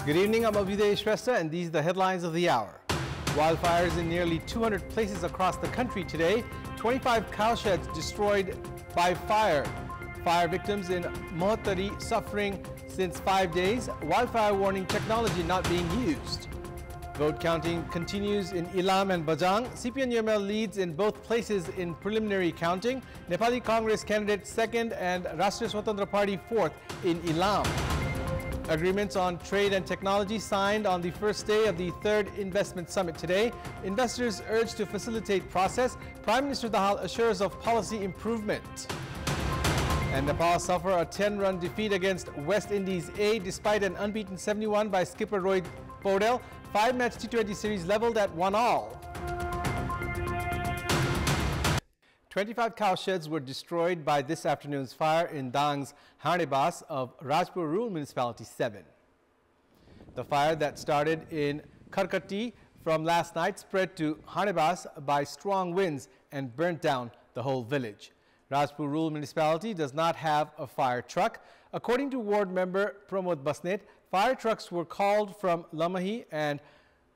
Good evening, I'm Abhiday Shrestha, and these are the headlines of the hour. Wildfires in nearly 200 places across the country today. 25 cowsheds destroyed by fire. Fire victims in Mohattari suffering since 5 days. Wildfire warning technology not being used. Vote counting continues in Ilam and Bajang. CPN-UML leads in both places in preliminary counting. Nepali Congress candidate second and Rashtriya Swatantra Party fourth in Ilam. Agreements on trade and technology signed on the first day of the third investment summit today. Investors urged to facilitate process. Prime Minister Dahal assures of policy improvement. And Nepal suffer a 10-run defeat against West Indies A despite an unbeaten 71 by skipper Rohit Paudel. 5-match T20 series leveled at 1-all. 25 cowsheds were destroyed by this afternoon's fire in Dang's Hanebas of Rajpur Rural Municipality 7. The fire that started in Karkati from last night spread to Hanebas by strong winds and burnt down the whole village. Rajpur Rural Municipality does not have a fire truck. According to ward member Pramod Basnet, fire trucks were called from Lamahi and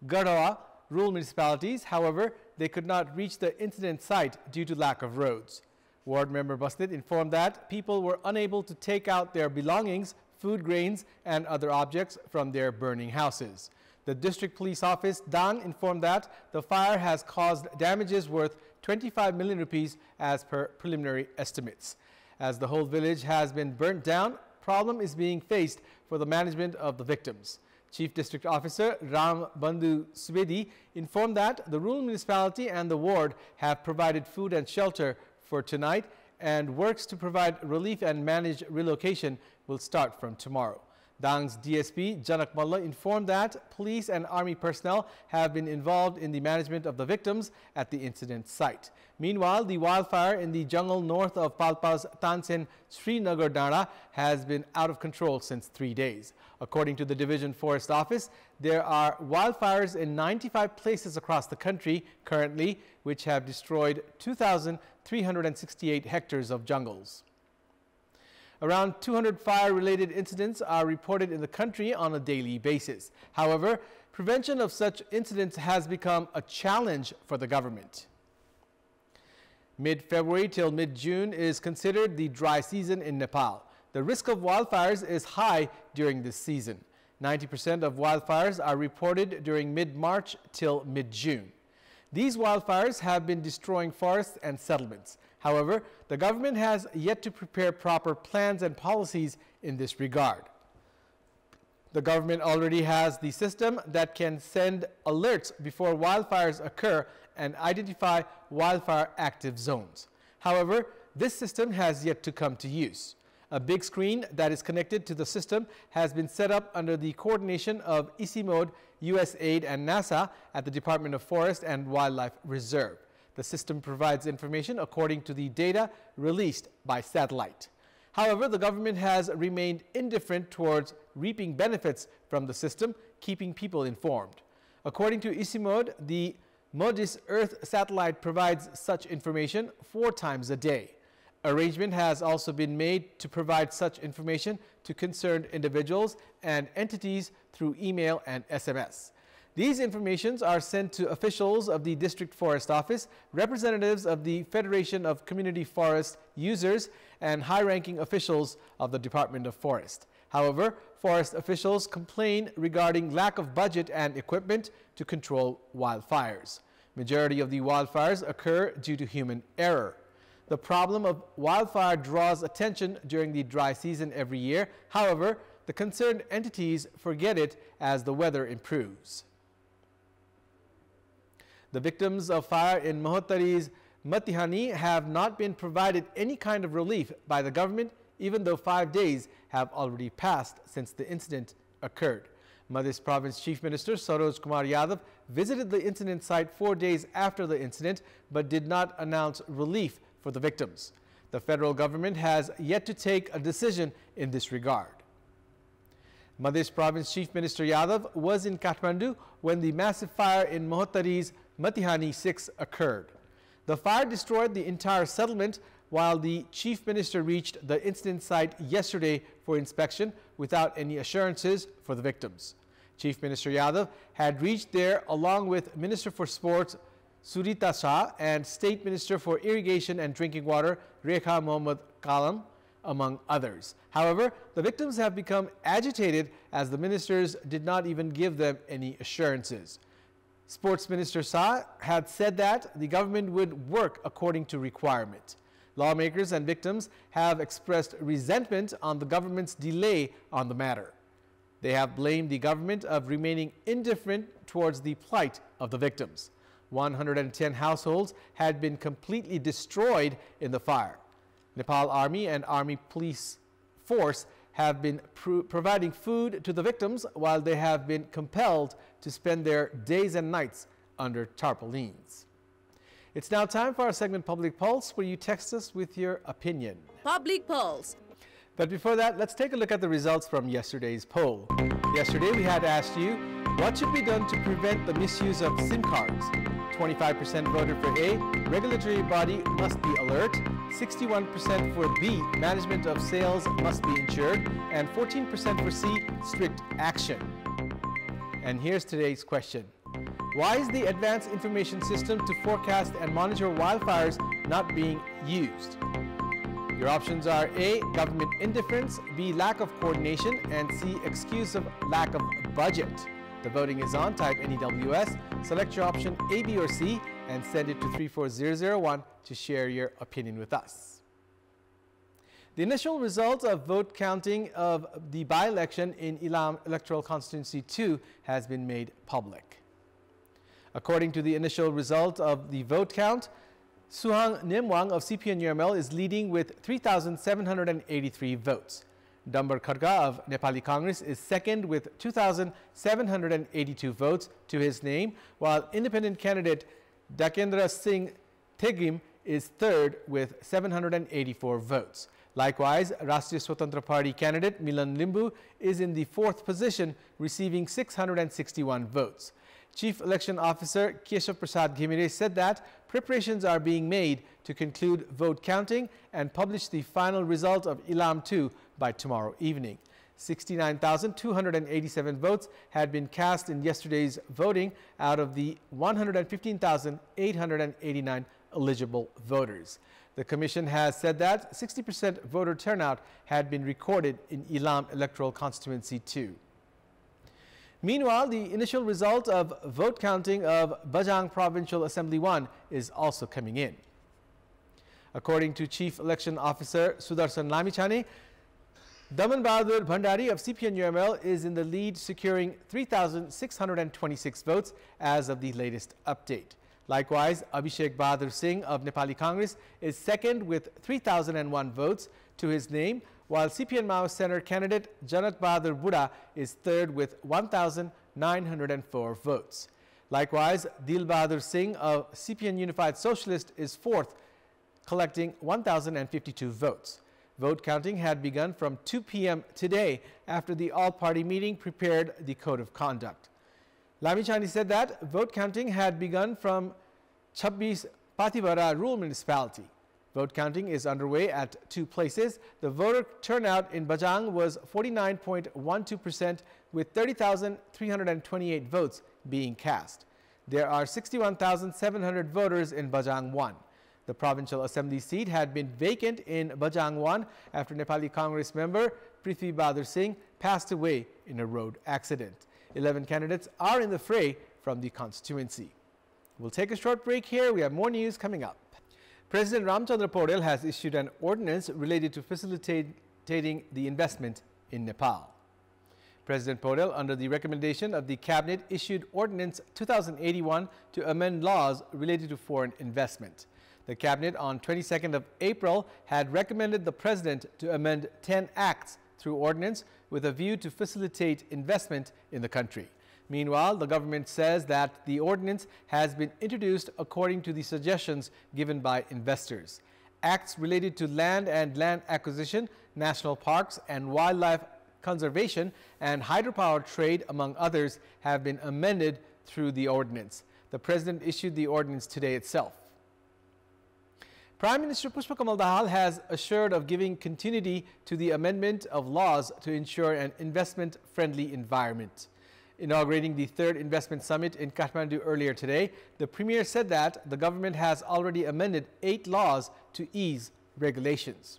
Gardawa rural municipalities. However, they could not reach the incident site due to lack of roads. Ward member Basnet informed that people were unable to take out their belongings, food grains and other objects from their burning houses. The district police office Dang informed that the fire has caused damages worth 25 million rupees as per preliminary estimates. As the whole village has been burnt down, problem is being faced for the management of the victims. Chief District Officer Ram Bandhu Subedi informed that the rural municipality and the ward have provided food and shelter for tonight, and works to provide relief and manage relocation will start from tomorrow. Dang's DSP Janak Malla informed that police and army personnel have been involved in the management of the victims at the incident site. Meanwhile, the wildfire in the jungle north of Palpa's Tansen Srinagar Dara has been out of control since 3 days. According to the Division Forest Office, there are wildfires in 95 places across the country currently, which have destroyed 2,368 hectares of jungles. Around 200 fire-related incidents are reported in the country on a daily basis. However, prevention of such incidents has become a challenge for the government. Mid-February till mid-June is considered the dry season in Nepal. The risk of wildfires is high during this season. 90% of wildfires are reported during mid-March till mid-June. These wildfires have been destroying forests and settlements. However, the government has yet to prepare proper plans and policies in this regard. The government already has the system that can send alerts before wildfires occur and identify wildfire active zones. However, this system has yet to come to use. A big screen that is connected to the system has been set up under the coordination of ICIMOD, USAID and NASA at the Department of Forest and Wildlife Reserve. The system provides information according to the data released by satellite. However, the government has remained indifferent towards reaping benefits from the system, keeping people informed. According to ICIMOD, the MODIS Earth satellite provides such information 4 times a day. Arrangement has also been made to provide such information to concerned individuals and entities through email and SMS. These informations are sent to officials of the District Forest Office, representatives of the Federation of Community Forest Users, and high-ranking officials of the Department of Forest. However, forest officials complain regarding lack of budget and equipment to control wildfires. Majority of the wildfires occur due to human error. The problem of wildfire draws attention during the dry season every year. However, the concerned entities forget it as the weather improves. The victims of fire in Mohattari's Matihani have not been provided any kind of relief by the government, even though 5 days have already passed since the incident occurred. Madhya Province Chief Minister Saroj Kumar Yadav visited the incident site 4 days after the incident, but did not announce relief for the victims. The federal government has yet to take a decision in this regard. Madhya Province Chief Minister Yadav was in Kathmandu when the massive fire in Mohattari's Matihani 6 occurred. The fire destroyed the entire settlement while the Chief Minister reached the incident site yesterday for inspection without any assurances for the victims. Chief Minister Yadav had reached there along with Minister for Sports Surita Shah and State Minister for Irrigation and Drinking Water Rekha Mohammad Kalam, among others. However, the victims have become agitated as the ministers did not even give them any assurances. Sports Minister Shah had said that the government would work according to requirement. Lawmakers and victims have expressed resentment on the government's delay on the matter. They have blamed the government of remaining indifferent towards the plight of the victims. 110 households had been completely destroyed in the fire. Nepal Army and Army Police Force have been providing food to the victims while they have been compelled to spend their days and nights under tarpaulins. It's now time for our segment Public Pulse, where you text us with your opinion. Public Pulse. But before that, let's take a look at the results from yesterday's poll. Yesterday, we had asked you, what should be done to prevent the misuse of SIM cards? 25% voted for A, regulatory body must be alert. 61% for B, management of sales must be ensured. And 14% for C, strict action. And here's today's question. Why is the Advanced Information System to forecast and monitor wildfires not being used? Your options are A, government indifference, B, lack of coordination, and C, excuse of lack of budget. The voting is on. Type NEWS, select your option A, B, or C, and send it to 34001 to share your opinion with us. The initial results of vote counting of the by-election in Ilam Electoral Constituency 2 has been made public. According to the initial result of the vote count, Suhang Nimwang of CPN-UML is leading with 3,783 votes. Dambar Kharga of Nepali Congress is second with 2,782 votes to his name, while independent candidate Dakendra Singh Thegim is third with 784 votes. Likewise, Rashtriya Swatantra Party candidate Milan Limbu is in the fourth position, receiving 661 votes. Chief Election Officer Keshav Prasad Ghimire said that preparations are being made to conclude vote counting and publish the final result of Ilam 2 by tomorrow evening. 69,287 votes had been cast in yesterday's voting out of the 115,889 eligible voters. The Commission has said that 60% voter turnout had been recorded in Ilam Electoral Constituency 2. Meanwhile, the initial result of vote counting of Bajang Provincial Assembly 1 is also coming in. According to Chief Election Officer Sudarshan Lamichhane, Daman Bahadur Bhandari of CPN-UML is in the lead, securing 3,626 votes as of the latest update. Likewise, Abhishek Bahadur Singh of Nepali Congress is second with 3,001 votes to his name, while CPN Mao Center candidate Janat Bahadur Buddha is third with 1,904 votes. Likewise, Dil Bahadur Singh of CPN Unified Socialist is fourth, collecting 1,052 votes. Vote counting had begun from 2 p.m. today after the all-party meeting prepared the Code of Conduct. Lamichhane said that vote counting had begun from 26 Patibara Rural Municipality. Vote counting is underway at 2 places. The voter turnout in Bajang was 49.12% with 30,328 votes being cast. There are 61,700 voters in Bajang 1. The provincial assembly seat had been vacant in Bajang 1 after Nepali Congress member Prithvi Bahadur Singh passed away in a road accident. 11 candidates are in the fray from the constituency. We'll take a short break here. We have more news coming up. President Ramchandra Paudel has issued an ordinance related to facilitating the investment in Nepal. President Paudel, under the recommendation of the Cabinet, issued Ordinance 2081 to amend laws related to foreign investment. The Cabinet on 22nd of April had recommended the President to amend 10 acts through ordinance with a view to facilitate investment in the country. Meanwhile, the government says that the ordinance has been introduced according to the suggestions given by investors. Acts related to land and land acquisition, national parks and wildlife conservation, and hydropower trade, among others, have been amended through the ordinance. The President issued the ordinance today itself. Prime Minister Pushpa Kamal Dahal has assured of giving continuity to the amendment of laws to ensure an investment-friendly environment. Inaugurating the third investment summit in Kathmandu earlier today, the Premier said that the government has already amended 8 laws to ease regulations.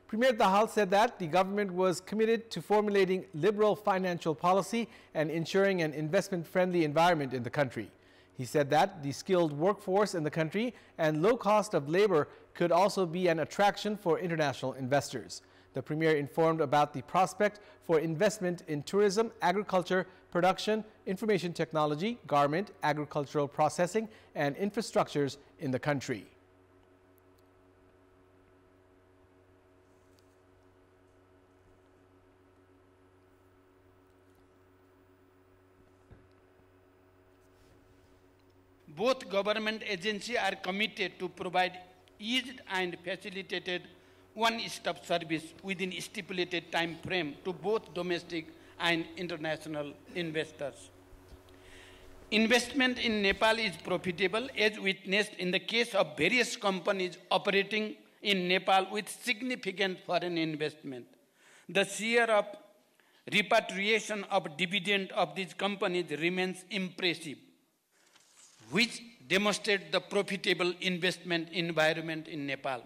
Premier Dahal said that the government was committed to formulating liberal financial policy and ensuring an investment-friendly environment in the country. He said that the skilled workforce in the country and low cost of labor could also be an attraction for international investors. The Premier informed about the prospect for investment in tourism, agriculture, production, information technology, garment, agricultural processing, and infrastructures in the country. Both government agencies are committed to provide eased and facilitated one-stop service within stipulated time frame to both domestic and international investors. Investment in Nepal is profitable, as witnessed in the case of various companies operating in Nepal with significant foreign investment. The share of repatriation of dividend of these companies remains impressive, which demonstrates the profitable investment environment in Nepal.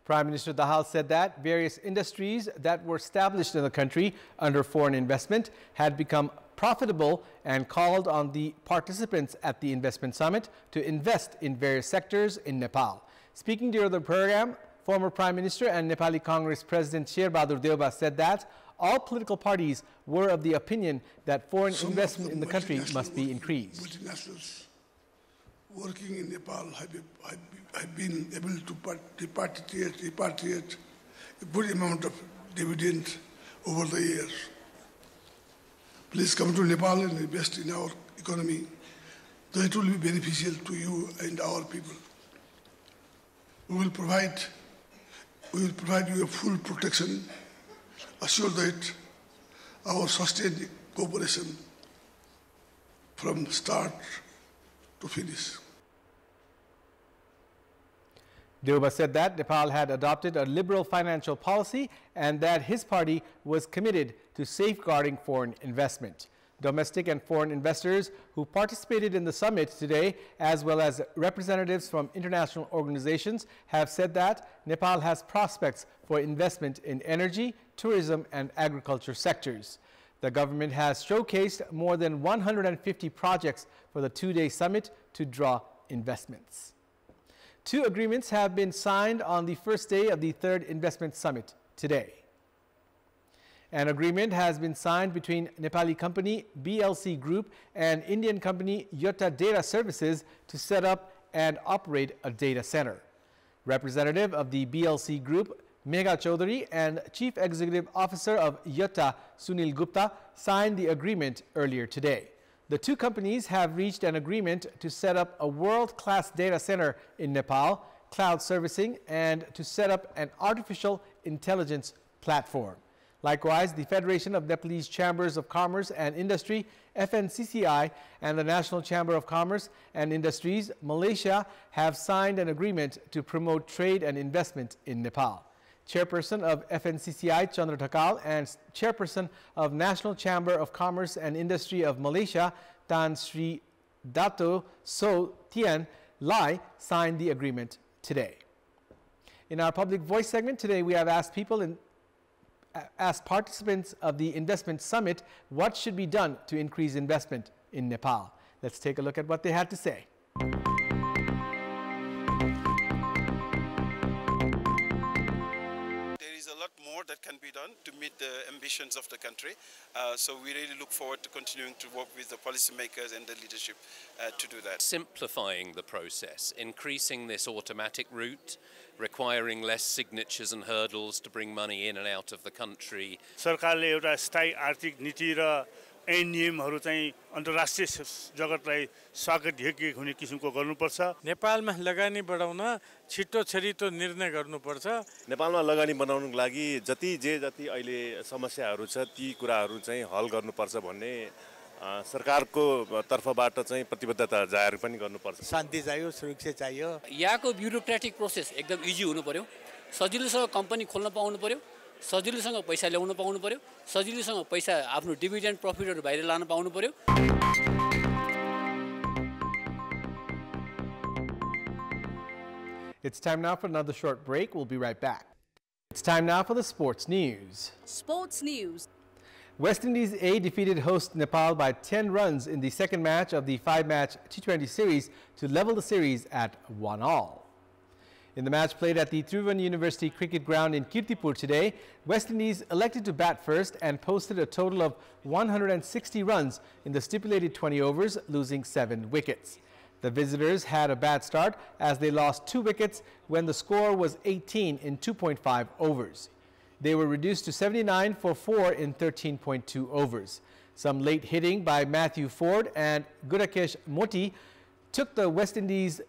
Prime Minister Dahal said that various industries that were established in the country under foreign investment had become profitable and called on the participants at the investment summit to invest in various sectors in Nepal. Speaking during the program, former Prime Minister and Nepali Congress President Sher Bahadur Deuba said that all political parties were of the opinion that foreign investment in the country must be increased. Multinationals working in Nepal have been able to repatriate a good amount of dividend over the years. Please come to Nepal and invest in our economy. Then it will be beneficial to you and our people. We will provide you a full protection, assure that our sustained cooperation from start to finish. Deuba said that Nepal had adopted a liberal financial policy and that his party was committed to safeguarding foreign investment. Domestic and foreign investors who participated in the summit today, as well as representatives from international organizations, have said that Nepal has prospects for investment in energy, tourism, and agriculture sectors. The government has showcased more than 150 projects for the 2-day summit to draw investments. 2 agreements have been signed on the first day of the third investment summit today. An agreement has been signed between Nepali company BLC Group and Indian company Yotta Data Services to set up and operate a data center. Representative of the BLC Group, Megha Chaudhary, and Chief Executive Officer of Yotta, Sunil Gupta, signed the agreement earlier today. The 2 companies have reached an agreement to set up a world-class data center in Nepal, cloud servicing, and to set up an artificial intelligence platform. Likewise, the Federation of Nepalese Chambers of Commerce and Industry, FNCCI, and the National Chamber of Commerce and Industries, Malaysia, have signed an agreement to promote trade and investment in Nepal. Chairperson of FNCCI, Chandra Thakal, and Chairperson of National Chamber of Commerce and Industry of Malaysia, Tan Sri Dato So Tian Lai, signed the agreement today. In our public voice segment today, we have asked participants of the investment summit what should be done to increase investment in Nepal. Let's take a look at what they had to say. That can be done to meet the ambitions of the country. So we really look forward to continuing to work with the policymakers and the leadership to do that. Simplifying the process, increasing this automatic route, requiring less signatures and hurdles to bring money in and out of the country. सरकारले एउटा स्थायी आर्थिक नीति र ऐन नियमहरू चाहिँ अन्तर्राष्ट्रिय जगतलाई स्वागत योग्य हुने किसिमको गर्नुपर्छ। नेपालमा लगानी बढाउन छिटो छिटो निर्णय गर्नुपर्छ। नेपालमा लगानी बनाउनको लागि जति अहिले समस्याहरू छ ती कुराहरू चाहिँ हल गर्नुपर्छ भन्ने सरकारको तर्फबाट चाहिँ प्रतिबद्धता जाहेर पनि गर्नुपर्छ। शान्ति चाहियो, सुरक्षा चाहियो। यहाँको ब्युरोक्रेटिक प्रोसेस एकदम इजी हुनु पर्यो, सजिलोसँग कम्पनी खोल्न पाउनु पर्यो, सजिलोसँग पैसा ल्याउन पाउनु पर्यो सजिलोसँग पैसा आफ्नो डिभिडेन्ड प्रफिटहरु बाहिर लान पाउनु पर्यो It's time now for another short break. We'll be right back. It's time now for the sports news. Sports news. West Indies A defeated host Nepal by 10 runs in the second match of the 5-match T20 series to level the series at 1-1. In the match played at the Tribhuvan University Cricket Ground in Kantipur today, West Indies elected to bat first and posted a total of 160 runs in the stipulated 20 overs, losing 7 wickets. The visitors had a bad start as they lost 2 wickets when the score was 18 in 2.5 overs. They were reduced to 79 for 4 in 13.2 overs. Some late hitting by Matthew Ford and Gudakesh Moti took the West Indies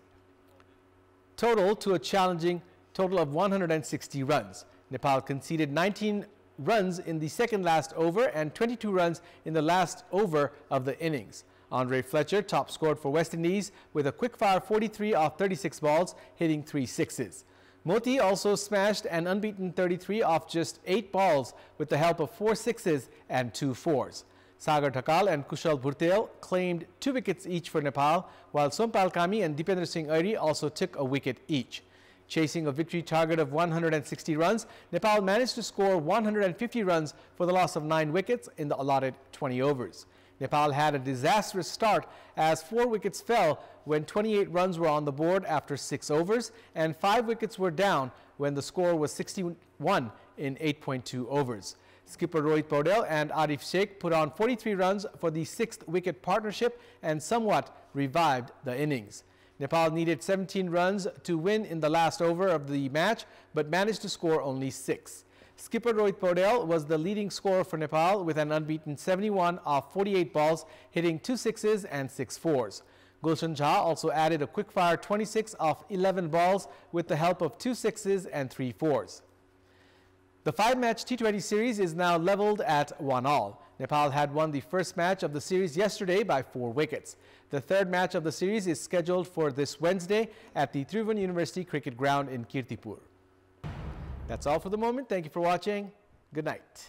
total to a challenging total of 160 runs. Nepal conceded 19 runs in the second last over and 22 runs in the last over of the innings. Andre Fletcher top scored for West Indies with a quick-fire 43 off 36 balls, hitting 3 sixes. Moti also smashed an unbeaten 33 off just 8 balls with the help of 4 sixes and 2 fours. Sagar Thakal and Kushal Bhurtel claimed 2 wickets each for Nepal, while Sompal Kami and Dipendra Singh Airi also took a wicket each. Chasing a victory target of 160 runs, Nepal managed to score 150 runs for the loss of 9 wickets in the allotted 20 overs. Nepal had a disastrous start as 4 wickets fell when 28 runs were on the board after 6 overs and 5 wickets were down when the score was 61 in 8.2 overs. Skipper Rohit Paudel and Arif Sheikh put on 43 runs for the 6th wicket partnership and somewhat revived the innings. Nepal needed 17 runs to win in the last over of the match but managed to score only 6. Skipper Rohit Paudel was the leading scorer for Nepal with an unbeaten 71 off 48 balls, hitting 2 sixes and 6 fours. Gulshan Jha also added a quick-fire 26 off 11 balls with the help of 2 sixes and 3 fours. The 5-match T20 series is now leveled at 1-1. Nepal had won the first match of the series yesterday by 4 wickets. The third match of the series is scheduled for this Wednesday at the Tribhuvan University Cricket Ground in Kantipur. That's all for the moment. Thank you for watching. Good night.